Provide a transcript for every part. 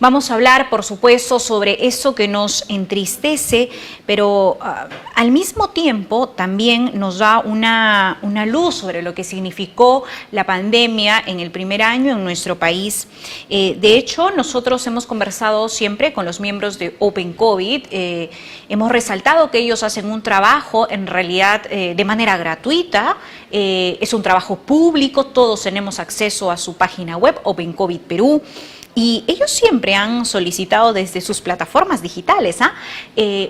Vamos a hablar, por supuesto, sobre eso que nos entristece, pero al mismo tiempo también nos da una luz sobre lo que significó la pandemia en el primer año en nuestro país. De hecho, nosotros hemos conversado siempre con los miembros de Open COVID, hemos resaltado que ellos hacen un trabajo en realidad de manera gratuita, es un trabajo público, todos tenemos acceso a su página web, Open COVID Perú. Y ellos siempre han solicitado desde sus plataformas digitales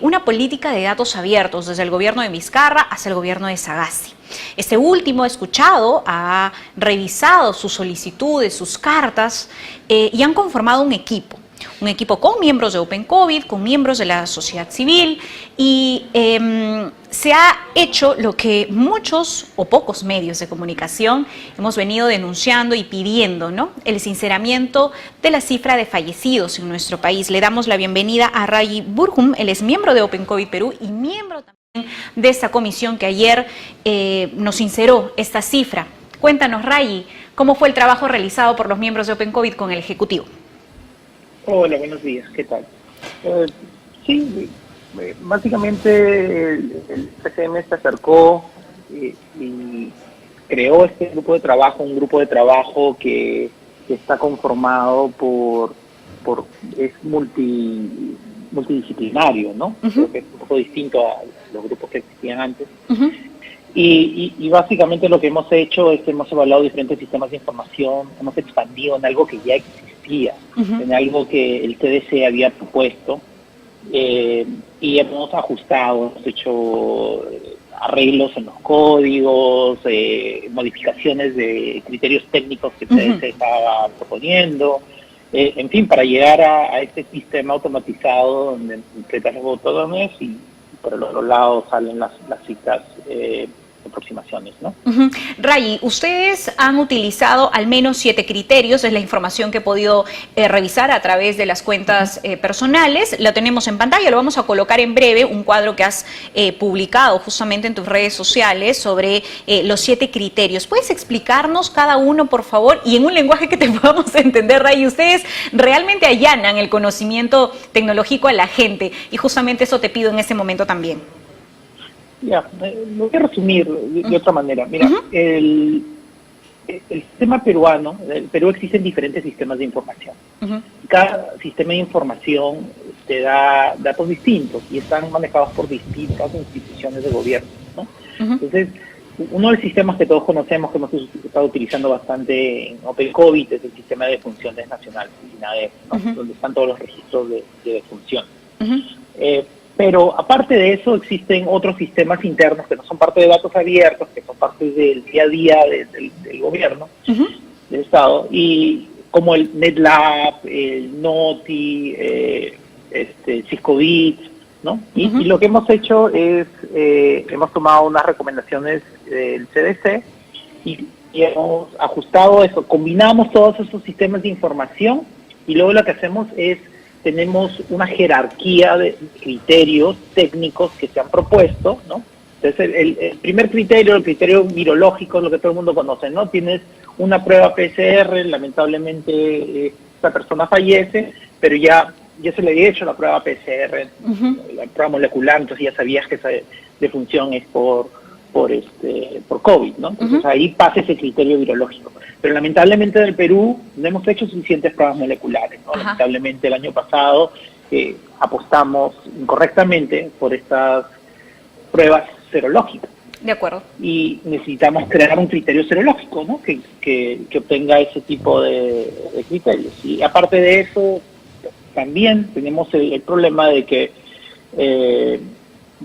una política de datos abiertos, desde el gobierno de Vizcarra hasta el gobierno de Sagasti. Este último ha escuchado, ha revisado sus solicitudes, sus cartas y han conformado un equipo con miembros de Open COVID, con miembros de la sociedad civil y se ha hecho lo que muchos o pocos medios de comunicación hemos venido denunciando y pidiendo, ¿no? El sinceramiento de la cifra de fallecidos en nuestro país. Le damos la bienvenida a Rayi Burgum, él es miembro de Open COVID Perú y miembro también de esta comisión que ayer nos sinceró esta cifra. Cuéntanos, Rayi, ¿cómo fue el trabajo realizado por los miembros de Open COVID con el Ejecutivo? Hola, buenos días, ¿qué tal? Sí, básicamente el PCM se acercó y creó este grupo de trabajo, un grupo de trabajo que está conformado es multidisciplinario, ¿no? Creo que es un poco distinto a los grupos que existían antes. Y básicamente lo que hemos hecho es que hemos evaluado diferentes sistemas de información, hemos expandido en algo que ya existía, en algo que el CDC había propuesto, y hemos ajustado, hemos hecho arreglos en los códigos, modificaciones de criterios técnicos que el CDC estaba proponiendo, en fin, para llegar a este sistema automatizado donde completas los botones y por el otro lado salen las citas aproximaciones, ¿no? Rayi, ustedes han utilizado al menos 7 criterios, es la información que he podido revisar a través de las cuentas personales, lo tenemos en pantalla, lo vamos a colocar en breve, un cuadro que has publicado justamente en tus redes sociales sobre los 7 criterios. ¿Puedes explicarnos cada uno, por favor? Y en un lenguaje que te podamos entender, Rayi, ustedes realmente allanan el conocimiento tecnológico a la gente y justamente eso te pido en este momento también. Ya, lo voy a resumir de otra manera. Mira, el sistema peruano, en Perú existen diferentes sistemas de información. Cada sistema de información te da datos distintos y están manejados por distintas instituciones de gobierno, ¿no? Entonces, uno de los sistemas que todos conocemos, que hemos estado utilizando bastante en Open COVID, es el sistema de defunciones nacional, INADEF, ¿no? Donde están todos los registros de defunción. Pero aparte de eso existen otros sistemas internos que no son parte de datos abiertos, que son parte del día a día del gobierno, del Estado, y como el NetLab, el NOTI, Ciscobit, ¿no? Y lo que hemos hecho es, hemos tomado unas recomendaciones del CDC y hemos ajustado eso, combinamos todos esos sistemas de información y luego lo que hacemos es tenemos una jerarquía de criterios técnicos que se han propuesto, ¿no? Entonces, el primer criterio, el criterio virológico, es lo que todo el mundo conoce, ¿no? Tienes una prueba PCR, lamentablemente esta persona fallece, pero ya se le había hecho la prueba PCR, la prueba molecular, entonces ya sabías que esa defunción es por COVID, ¿no? Entonces ahí pasa ese criterio virológico. Pero lamentablemente en el Perú no hemos hecho suficientes pruebas moleculares, ¿no? Lamentablemente el año pasado apostamos incorrectamente por estas pruebas serológicas. De acuerdo. Y necesitamos crear un criterio serológico, ¿no? Que obtenga ese tipo de criterios. Y aparte de eso, también tenemos el problema de que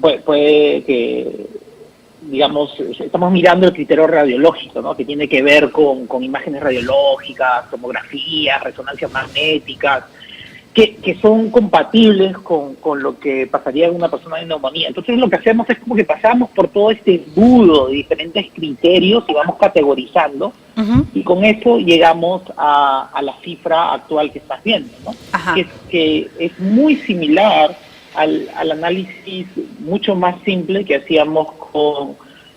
puede que, digamos, estamos mirando el criterio radiológico, ¿no? Que tiene que ver con imágenes radiológicas, tomografías, resonancias magnéticas, que son compatibles con lo que pasaría en una persona de neumonía. Entonces lo que hacemos es como que pasamos por todo este embudo de diferentes criterios y vamos categorizando, y con eso llegamos a la cifra actual que estás viendo, ¿no? Que es muy similar al análisis mucho más simple que hacíamos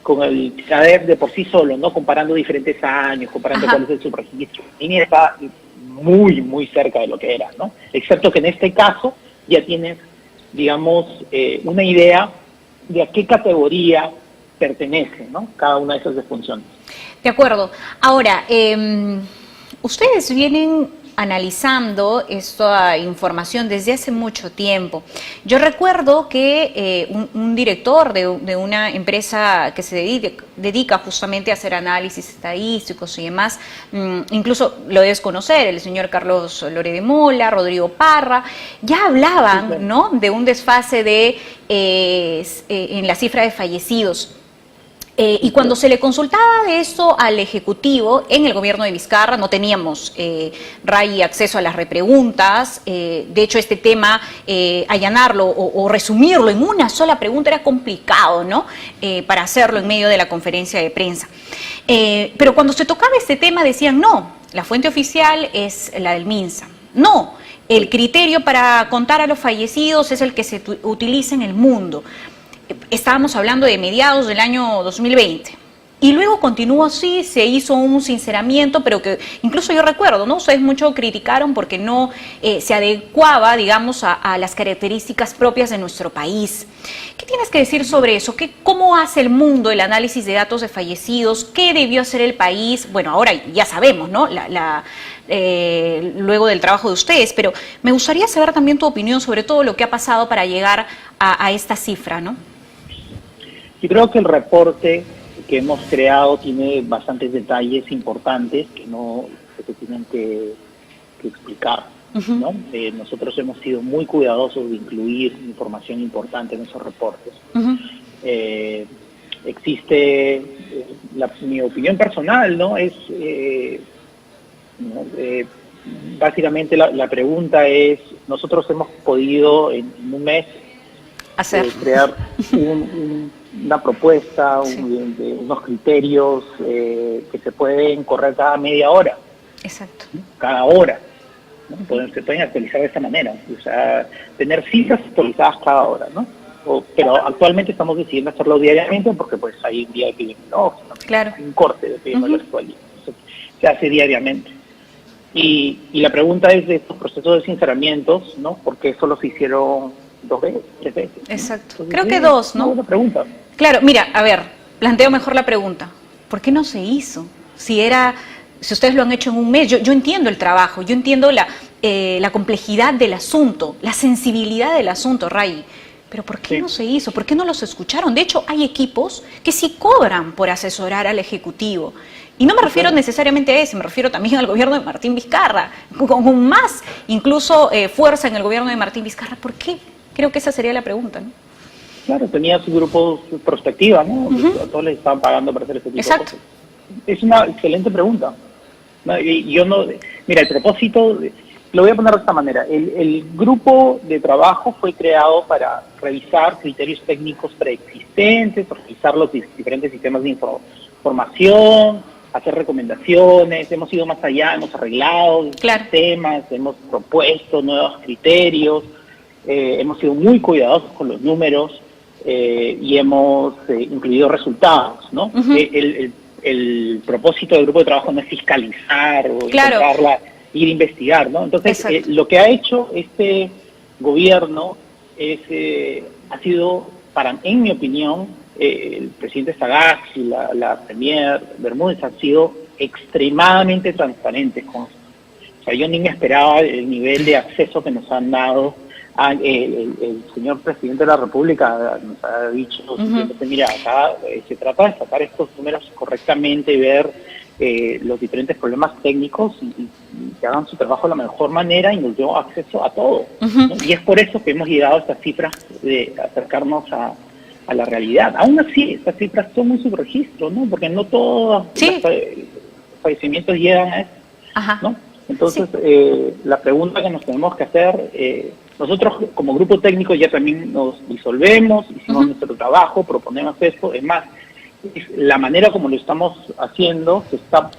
con el CADEF de por sí solo, ¿no? Comparando diferentes años, comparando cuál es el subregistro. Y está muy, muy cerca de lo que era, ¿no? Excepto que en este caso ya tienes, digamos, una idea de a qué categoría pertenece, ¿no? Cada una de esas funciones. De acuerdo. Ahora, ustedes vienen analizando esta información desde hace mucho tiempo. Yo recuerdo que un director de una empresa que se dedica justamente a hacer análisis estadísticos y demás, incluso lo debes conocer, el señor Carlos Lore de Mola, Rodrigo Parra, ya hablaban, sí, ¿no?, de un desfase en la cifra de fallecidos. Y cuando se le consultaba de eso al Ejecutivo, en el gobierno de Vizcarra no teníamos, Ray, acceso a las repreguntas. De hecho, este tema, allanarlo o resumirlo en una sola pregunta era complicado, ¿no? Para hacerlo en medio de la conferencia de prensa. Pero cuando se tocaba este tema decían, no, la fuente oficial es la del MINSA. No, el criterio para contar a los fallecidos es el que se utiliza en el mundo. Estábamos hablando de mediados del año 2020. Y luego continuó así, se hizo un sinceramiento, pero que incluso yo recuerdo, ¿no? Ustedes mucho criticaron porque no se adecuaba, digamos, a las características propias de nuestro país. ¿Qué tienes que decir sobre eso? ¿Cómo hace el mundo el análisis de datos de fallecidos? ¿Qué debió hacer el país? Bueno, ahora ya sabemos, ¿no? Luego del trabajo de ustedes, pero me gustaría saber también tu opinión sobre todo lo que ha pasado para llegar a esta cifra, ¿no? Yo creo que el reporte que hemos creado tiene bastantes detalles importantes que se tienen que explicar, ¿no? Nosotros hemos sido muy cuidadosos de incluir información importante en esos reportes. Existe, mi opinión personal, ¿no? Es, básicamente la pregunta es, nosotros hemos podido en un mes crear una propuesta, sí, unos criterios que se pueden correr cada media hora. Exacto. ¿No? Cada hora, ¿no? Se pueden actualizar de esta manera, o sea, tener cifras actualizadas cada hora, ¿no? Pero actualmente estamos decidiendo hacerlo diariamente porque pues hay un día epidemiológico, claro, hay un corte de epidemiológico allí, se hace diariamente. Y la pregunta es de estos procesos de sinceramientos, ¿no? Porque solo se hicieron 2 veces, 3 veces. Exacto. Entonces, creo que 2, ¿no? Una pregunta. Claro, mira, a ver, planteo mejor la pregunta. ¿Por qué no se hizo? Si ustedes lo han hecho en un mes, yo entiendo el trabajo, yo entiendo la complejidad del asunto, la sensibilidad del asunto, Ray. Pero ¿por qué no se hizo? ¿Por qué no los escucharon? De hecho, hay equipos que sí cobran por asesorar al Ejecutivo. Y no me refiero necesariamente a ese, me refiero también al gobierno de Martín Vizcarra, con más incluso fuerza en el gobierno de Martín Vizcarra. ¿Por qué? Creo que esa sería la pregunta, ¿no? Claro, tenía su grupo prospectiva, ¿no? A todos les estaban pagando para hacer ese tipo de cosas. Es una excelente pregunta. Mira, el propósito, lo voy a poner de esta manera. El grupo de trabajo fue creado para revisar criterios técnicos preexistentes, revisar los diferentes sistemas de información, hacer recomendaciones, hemos ido más allá, hemos arreglado sistemas, hemos propuesto nuevos criterios, hemos sido muy cuidadosos con los números y hemos incluido resultados, ¿no? El propósito del grupo de trabajo no es fiscalizar o ir a investigar, ¿no? Entonces, lo que ha hecho este gobierno ha sido, en mi opinión, el presidente Sagasti y la premier Bermúdez han sido extremadamente transparentes con esto. O sea, yo ni me esperaba el nivel de acceso que nos han dado. El señor presidente de la República nos ha dicho, mira, acá se trata de sacar estos números correctamente y ver los diferentes problemas técnicos y que hagan su trabajo de la mejor manera y nos dio acceso a todo, ¿no? Y es por eso que hemos llegado a estas cifras de acercarnos a la realidad. Aún así, estas cifras son muy subregistro, ¿no? Porque no todos los fallecimientos llegan a eso, ¿no? Entonces, la pregunta que nos tenemos que hacer, nosotros como grupo técnico ya también nos disolvemos, hicimos nuestro trabajo, proponemos esto, es más, la manera como lo estamos haciendo, se está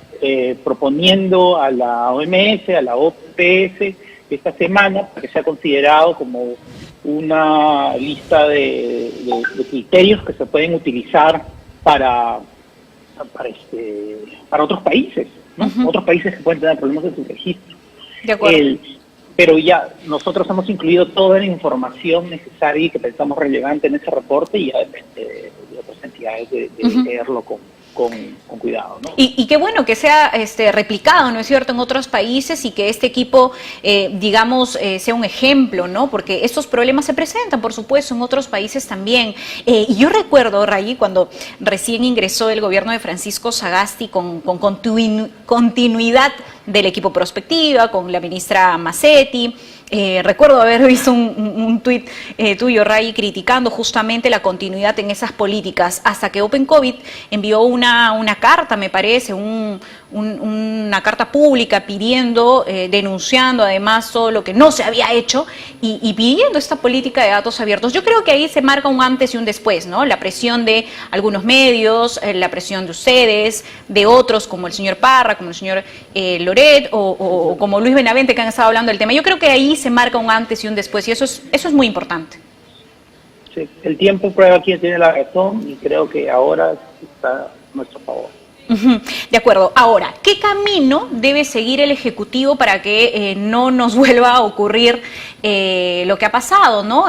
proponiendo a la OMS, a la OPS, esta semana, para que sea considerado como una lista de criterios que se pueden utilizar para otros países, ¿no? Otros países que pueden tener problemas de subregistro. De acuerdo. Pero ya nosotros hemos incluido toda la información necesaria y que pensamos relevante en ese reporte, y ya depende de otras entidades de leerlo con cuidado, ¿no? Y qué bueno que sea replicado, ¿no es cierto?, en otros países, y que este equipo, digamos, sea un ejemplo, ¿no? Porque estos problemas se presentan, por supuesto, en otros países también. Y yo recuerdo, Ray, cuando recién ingresó el gobierno de Francisco Sagasti con continuidad del equipo Prospectiva, con la ministra Massetti. Recuerdo haber visto un tuit tuyo, Ray, criticando justamente la continuidad en esas políticas, hasta que Open COVID envió una carta, me parece, una carta pública pidiendo, denunciando además todo lo que no se había hecho y pidiendo esta política de datos abiertos. Yo creo que ahí se marca un antes y un después, ¿no? La presión de algunos medios, la presión de ustedes, de otros como el señor Parra, como el señor Loret o como Luis Benavente, que han estado hablando del tema. Yo creo que ahí se marca un antes y un después, y eso es muy importante. Sí, el tiempo prueba quién tiene la razón, y creo que ahora está a nuestro favor. De acuerdo. Ahora, ¿qué camino debe seguir el Ejecutivo para que no nos vuelva a ocurrir lo que ha pasado, ¿no?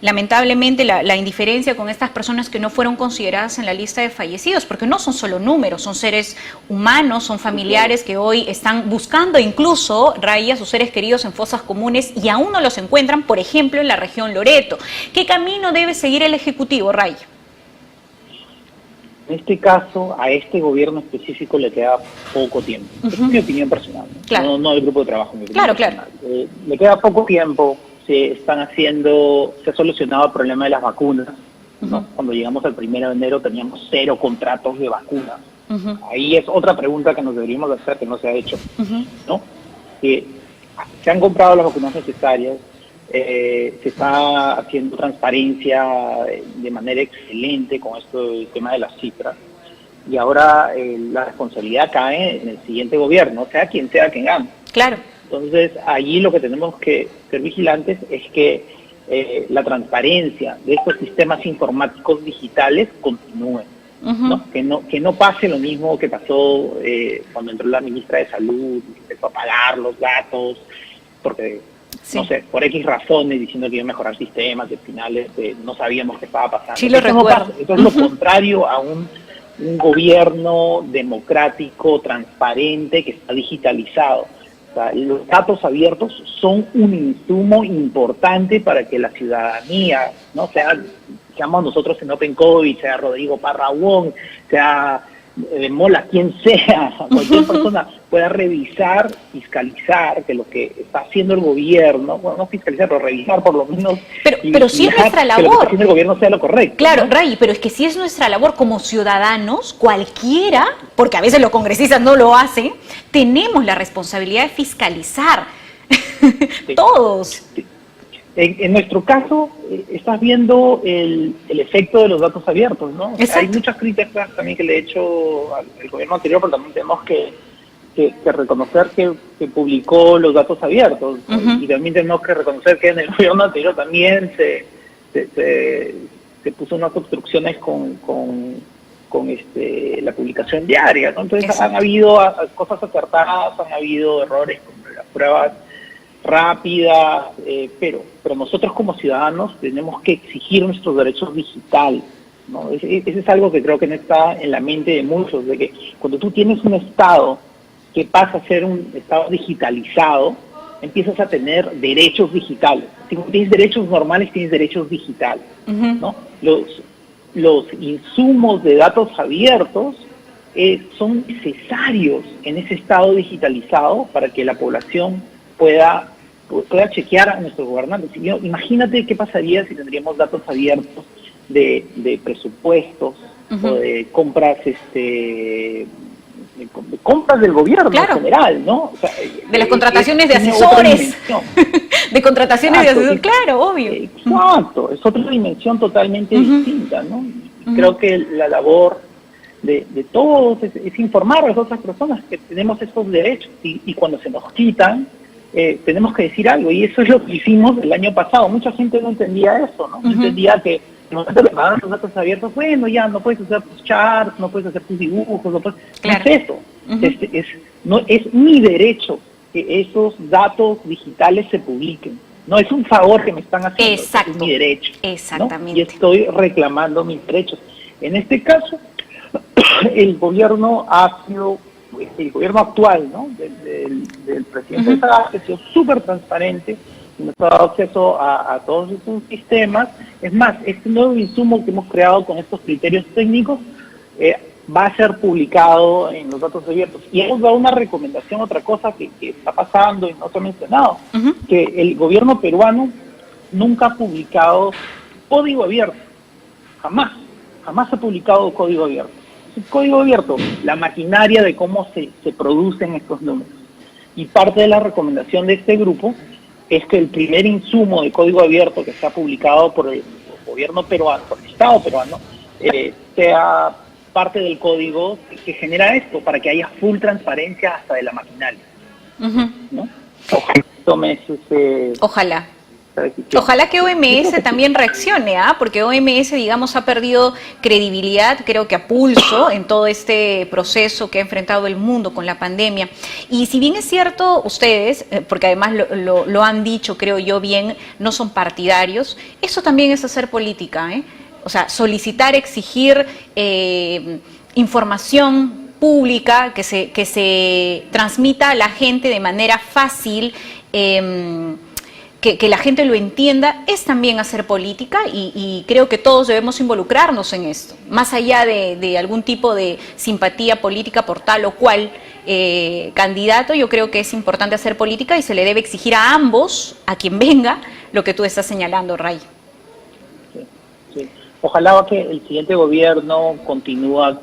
Lamentablemente la indiferencia con estas personas que no fueron consideradas en la lista de fallecidos, porque no son solo números, son seres humanos, son familiares que hoy están buscando incluso, Ray, a sus seres queridos en fosas comunes y aún no los encuentran, por ejemplo, en la región Loreto. ¿Qué camino debe seguir el Ejecutivo, Ray? En este caso, a este gobierno específico le queda poco tiempo. Es mi opinión personal, ¿no? Claro. No del grupo de trabajo. Mi opinión Claro. le queda poco tiempo. Se ha solucionado el problema de las vacunas, ¿no? Cuando llegamos al 1 de enero teníamos 0 contratos de vacunas. Ahí es otra pregunta que nos deberíamos hacer, que no se ha hecho, ¿no? Se han comprado las vacunas necesarias. Se está haciendo transparencia de manera excelente con esto del tema de las cifras, y ahora la responsabilidad cae en el siguiente gobierno, sea quien gane. Claro. Entonces, allí lo que tenemos que ser vigilantes es que la transparencia de estos sistemas informáticos digitales continúe, ¿no? Que no pase lo mismo que pasó cuando entró la ministra de Salud, que empezó a pagar los datos, porque no sé, por X razones, diciendo que iba a mejorar sistemas, que al final no sabíamos qué estaba pasando. Sí, lo recuerdo. Esto es lo contrario a un gobierno democrático, transparente, que está digitalizado. O sea, los datos abiertos son un insumo importante para que la ciudadanía, ¿no? Seamos nosotros en Open COVID, sea Rodrigo Parra Wong, sea de Mola, quien sea, cualquier persona pueda revisar, fiscalizar que lo que está haciendo el gobierno, bueno, no fiscalizar, pero revisar por lo menos. Pero sí es nuestra labor. Que lo que está haciendo el gobierno sea lo correcto. Claro, ¿no? Ray, pero es que sí es nuestra labor como ciudadanos, cualquiera, porque a veces los congresistas no lo hacen, tenemos la responsabilidad de fiscalizar. Sí. Todos. Sí. En nuestro caso, estás viendo el efecto de los datos abiertos, ¿no? Hay muchas críticas también que le he hecho al gobierno anterior, pero también tenemos que reconocer que publicó los datos abiertos, y también tenemos que reconocer que en el gobierno anterior también se puso unas obstrucciones con la publicación diaria, ¿no? Entonces han habido cosas acertadas, han habido errores con las pruebas rápidas, pero nosotros como ciudadanos tenemos que exigir nuestros derechos digitales, ¿no? Ese es algo que creo que no está en la mente de muchos, de que cuando tú tienes un Estado que pasa a ser un Estado digitalizado, empiezas a tener derechos digitales. Si no tienes derechos normales, tienes derechos digitales, ¿no? Los insumos de datos abiertos son necesarios en ese Estado digitalizado para que la población pueda chequear a nuestros gobernantes. Imagínate qué pasaría si tendríamos datos abiertos de presupuestos o de compras compras del gobierno, claro, en general, ¿no? O sea, de las contrataciones de asesores, de contrataciones de asesores, claro, obvio. Exacto, es otra dimensión totalmente distinta, ¿no? Creo que la labor de todos es informar a las otras personas que tenemos esos derechos, y cuando se nos quitan, tenemos que decir algo, y eso es lo que hicimos el año pasado. Mucha gente no entendía eso, ¿no? No entendía que no te pagaban los datos abiertos, bueno, ya no puedes hacer tus charts, no puedes hacer tus dibujos, no puedes... Claro. No es eso, es mi derecho que esos datos digitales se publiquen. No es un favor que me están haciendo, Exacto. es mi derecho, ¿no? Exactamente. Y estoy reclamando mis derechos. En este caso, el gobierno actual, ¿no? del presidente Sagasti ha sido súper transparente, nos ha dado acceso a todos estos sistemas. Es más, este nuevo insumo que hemos creado con estos criterios técnicos va a ser publicado en los datos abiertos. Y hemos dado una recomendación, otra cosa que está pasando y no se ha mencionado, que el gobierno peruano nunca ha publicado código abierto. Jamás ha publicado código abierto. El código abierto, la maquinaria de cómo se producen estos números. Y parte de la recomendación de este grupo es que el primer insumo de código abierto que sea publicado por el gobierno peruano, por el Estado peruano, sea parte del código que genera esto, para que haya full transparencia hasta de la maquinaria. ¿No? Ojalá. Ojalá que OMS también reaccione, porque OMS, digamos, ha perdido credibilidad, creo que a pulso, en todo este proceso que ha enfrentado el mundo con la pandemia. Y si bien es cierto, ustedes, porque además lo han dicho, creo yo bien, no son partidarios, eso también es hacer política, O sea, solicitar, exigir información pública que se transmita a la gente de manera fácil, que la gente lo entienda, es también hacer política y creo que todos debemos involucrarnos en esto, más allá de algún tipo de simpatía política por tal o cual candidato. Yo creo que es importante hacer política y se le debe exigir a ambos, a quien venga, lo que tú estás señalando, Ray. Sí. Ojalá que el siguiente gobierno continúe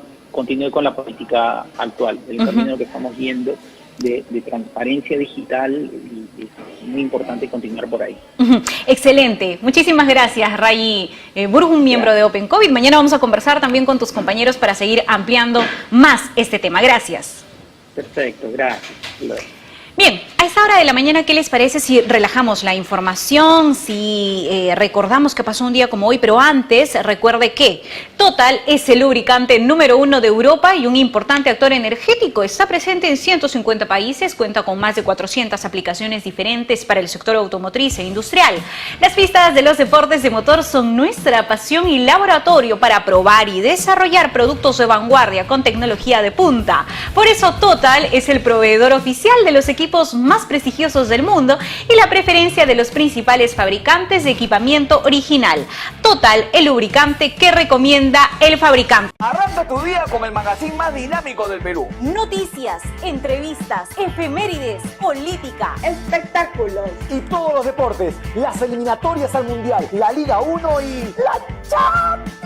con la política actual, el camino que estamos viendo de transparencia digital, y es muy importante continuar por ahí. Excelente, muchísimas gracias, Ray Burgum, miembro de Open COVID. Mañana vamos a conversar también con tus compañeros para seguir ampliando más este tema. Gracias. Perfecto, gracias. Bien, a esta hora de la mañana, ¿qué les parece si relajamos la información, si recordamos que pasó un día como hoy? Pero antes, recuerde que Total es el lubricante número 1 de Europa y un importante actor energético. Está presente en 150 países, cuenta con más de 400 aplicaciones diferentes para el sector automotriz e industrial. Las pistas de los deportes de motor son nuestra pasión y laboratorio para probar y desarrollar productos de vanguardia con tecnología de punta. Por eso Total es el proveedor oficial de los equipos más prestigiosos del mundo y la preferencia de los principales fabricantes de equipamiento original. Total, el lubricante que recomienda el fabricante. Arranca tu día con el magazine más dinámico del Perú. Noticias, entrevistas, efemérides, política, espectáculos y todos los deportes, las eliminatorias al Mundial, la Liga 1 y la Champions.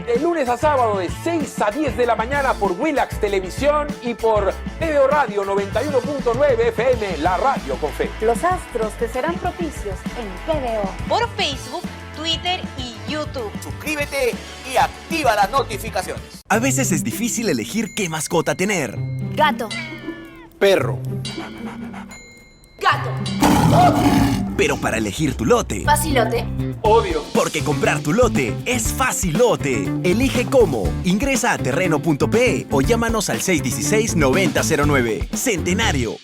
De lunes a sábado de 6 a 10 de la mañana por Willax Televisión y por TVO Radio 91.9 FM, la radio con fe. Los astros te serán propicios en TVO. Por Facebook, Twitter y YouTube. Suscríbete y activa las notificaciones. A veces es difícil elegir qué mascota tener. Gato. Perro. Gato. Pero para elegir tu lote, Facilote. Obvio. porque comprar tu lote es facilote. Elige cómo. Ingresa a terreno.pe o llámanos al 616-9009. Centenario.